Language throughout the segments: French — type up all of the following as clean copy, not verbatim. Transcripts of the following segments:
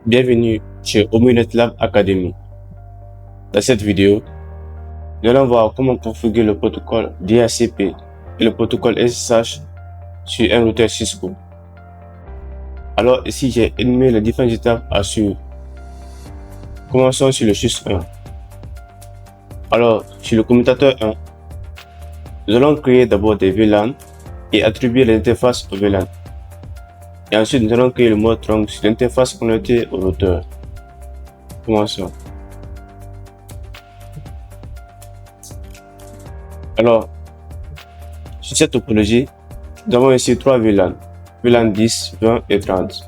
Bienvenue chez Omunet Lab Academy. Dans cette vidéo, nous allons voir comment configurer le protocole DHCP et le protocole SSH sur un routeur Cisco. Alors ici, j'ai énuméré les différentes étapes à suivre. Commençons sur le SUS 1. Alors, sur le commutateur 1, nous allons créer d'abord des VLAN et attribuer l'interface au VLAN. Et ensuite, nous allons créer le mode trunk sur l'interface connectée au routeur. Commençons. Alors, sur cette topologie, nous avons ici 3 VLAN. VLAN 10, 20 et 30.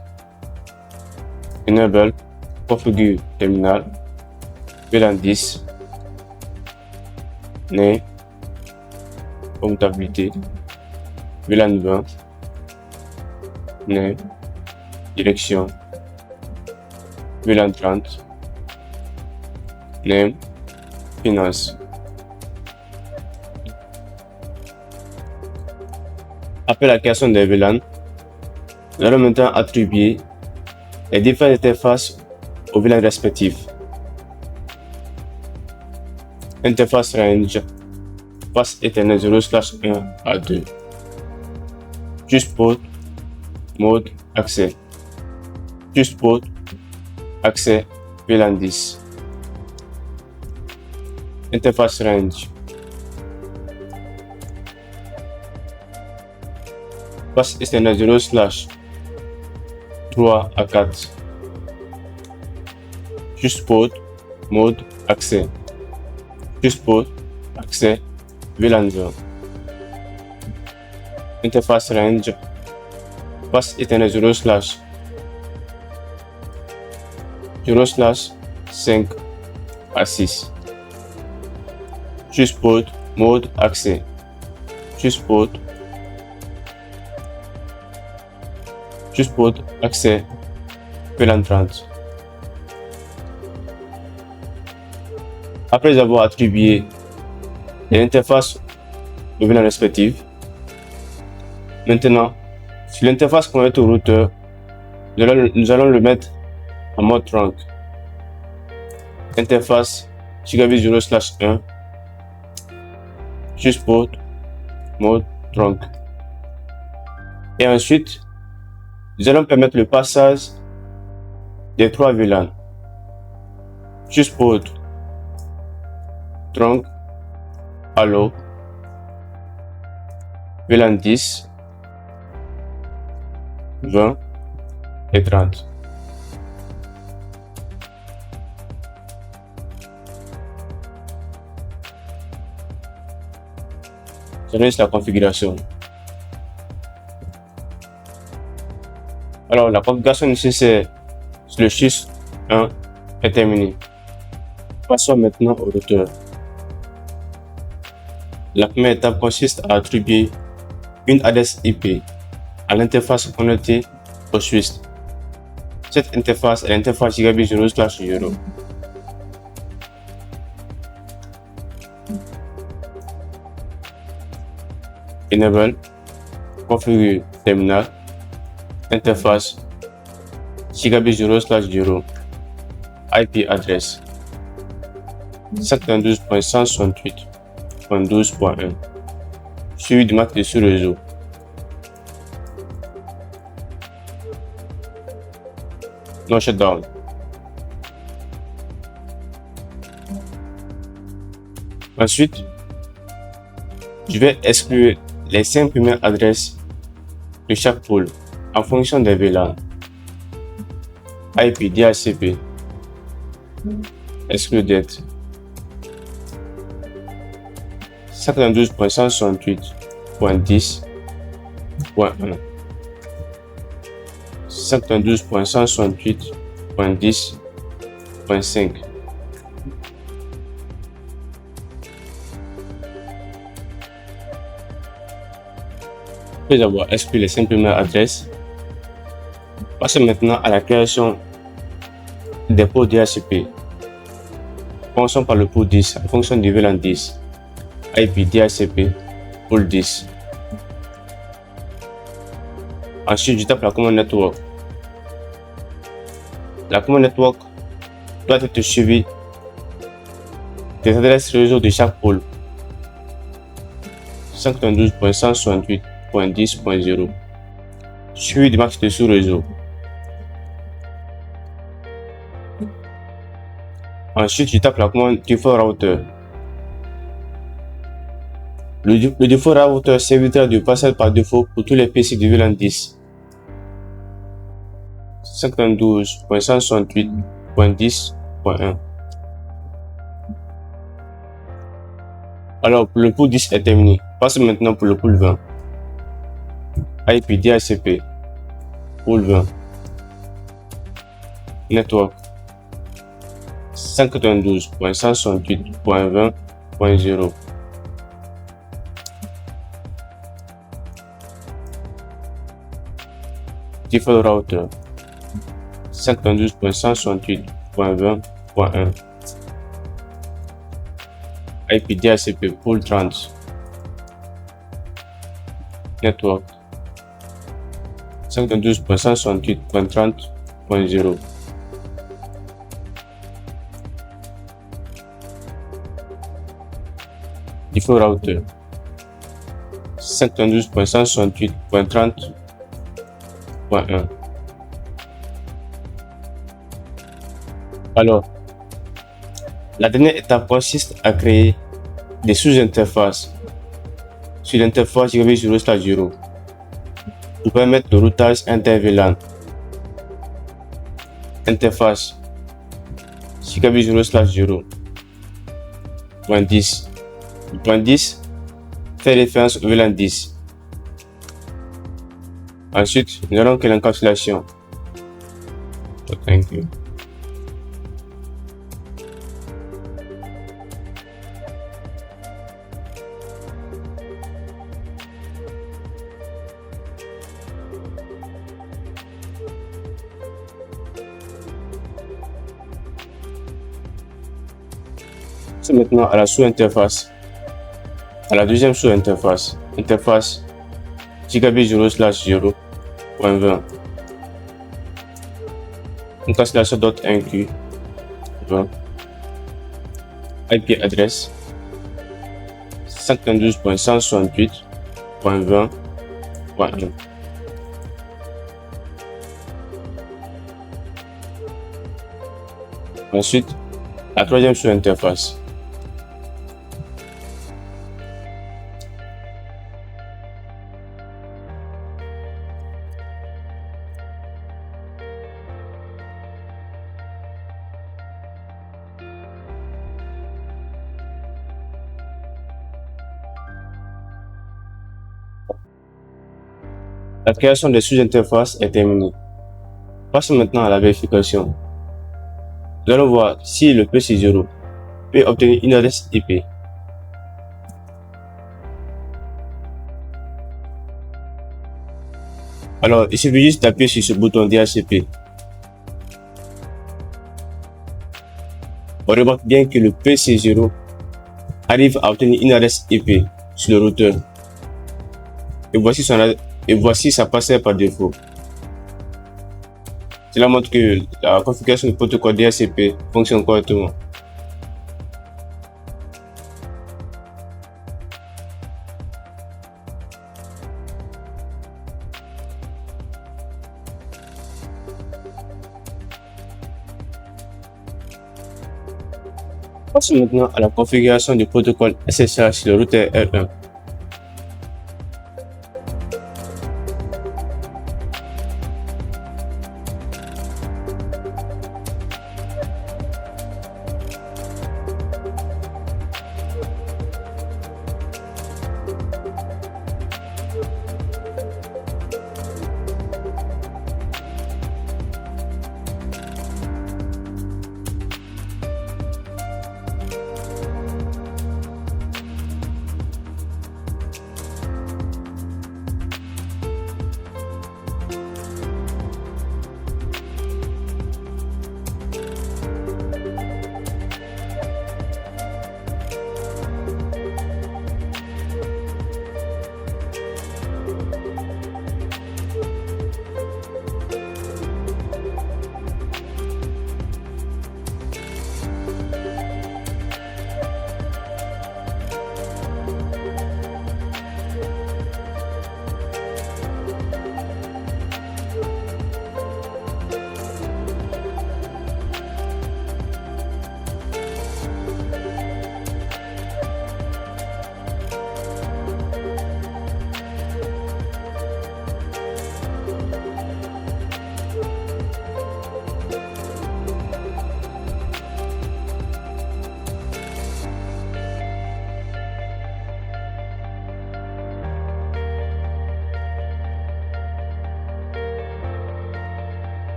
Enable, configure terminal. VLAN 10. Name. Commutabilité. VLAN 20. Name. Direction. VLAN 30. Name. Finance. Après la création des VLAN, nous allons maintenant attribuer les différentes interfaces aux VLAN respectifs. Interface range, passe Ethernet 0/1 à 2. Just port, mode, accès. Just port, accès, VLAN 10. Interface range. Passe Ethernet 0/3 à 4. Just port, mode, accès. Just port, accès, VLAN 20. Interface range. Passe Ethernet 0/5 à 6. Just port, mode, accès. Just port, accès, VLAN 30. Après avoir attribué les interfaces aux VLAN respectives, maintenant, sur l'interface connectée au routeur, nous allons le mettre en mode trunk. Interface gigabit 0/1, just port, mode trunk. Et ensuite, nous allons permettre le passage des 3 VLAN. Just port, trunk, allo, VLAN 10, 20 et 30. Je laisse la configuration. Alors, la configuration nécessaire sur le SUS 1 est terminée. Passons maintenant au routeur. La première étape consiste à attribuer une adresse IP à l'interface connectée au SUS. Cette interface est l'interface gigabit 0/0. Enable, configure terminal, interface gigabit 0/0, IP adresse 192.168.12.1, suivi du MAC de ce réseau. No shutdown. Ensuite, je vais exclure les 5 premières adresses de chaque pôle en fonction des VLAN. IP DHCP, excluded 192.168.10.1, 192.168.10.5. Après avoir exclu les 5 premières adresses, passons maintenant à la création des ports DHCP. Commençons par le port 10 en fonction du VLAN 10. IP DHCP, port 10. Ensuite, je tape la commande network. La commande network doit être suivie des adresses réseau de chaque pôle. 192.168.10.0 suivi du max de sous-réseau. Ensuite, je tape la commande default router. Le default router servira de passage par défaut pour tous les PC de VLAN 10. 192.168.10.1. Alors, pour le pool 10 est terminé. Passons maintenant pour le pool 20. IP DHCP. Pool 20. Network. 192.168.20.0. Default router. 192.168.20.1. IP DHCP pool 30. Network. 192.168.30.0. Default router. 192.168.30.1. Alors, la dernière étape consiste à créer des sous-interfaces sur l'interface Gigabit 0/0 pour permettre le routage inter-VLAN. Interface Gigabit 0/0. Point 10. Le point 10 fait référence au VLAN 10. Ensuite, nous allons créer l'encapsulation. C'est maintenant à la sous-interface, à la deuxième sous-interface, interface Gigabit 0/0.20. Encapsulation inclus 20. IP adresse 192.168.20.1. Ensuite, la troisième sous-interface. La création des sous-interfaces est terminée. Passons maintenant à la vérification. Nous allons voir si le PC0 peut obtenir une adresse IP. Alors, il suffit juste d'appuyer sur ce bouton DHCP. On remarque bien que le PC0 arrive à obtenir une adresse IP sur le routeur. Et voici sa passeur par défaut. Cela montre que la configuration du protocole DHCP fonctionne correctement. Passons maintenant à la configuration du protocole SSH sur le routeur R1.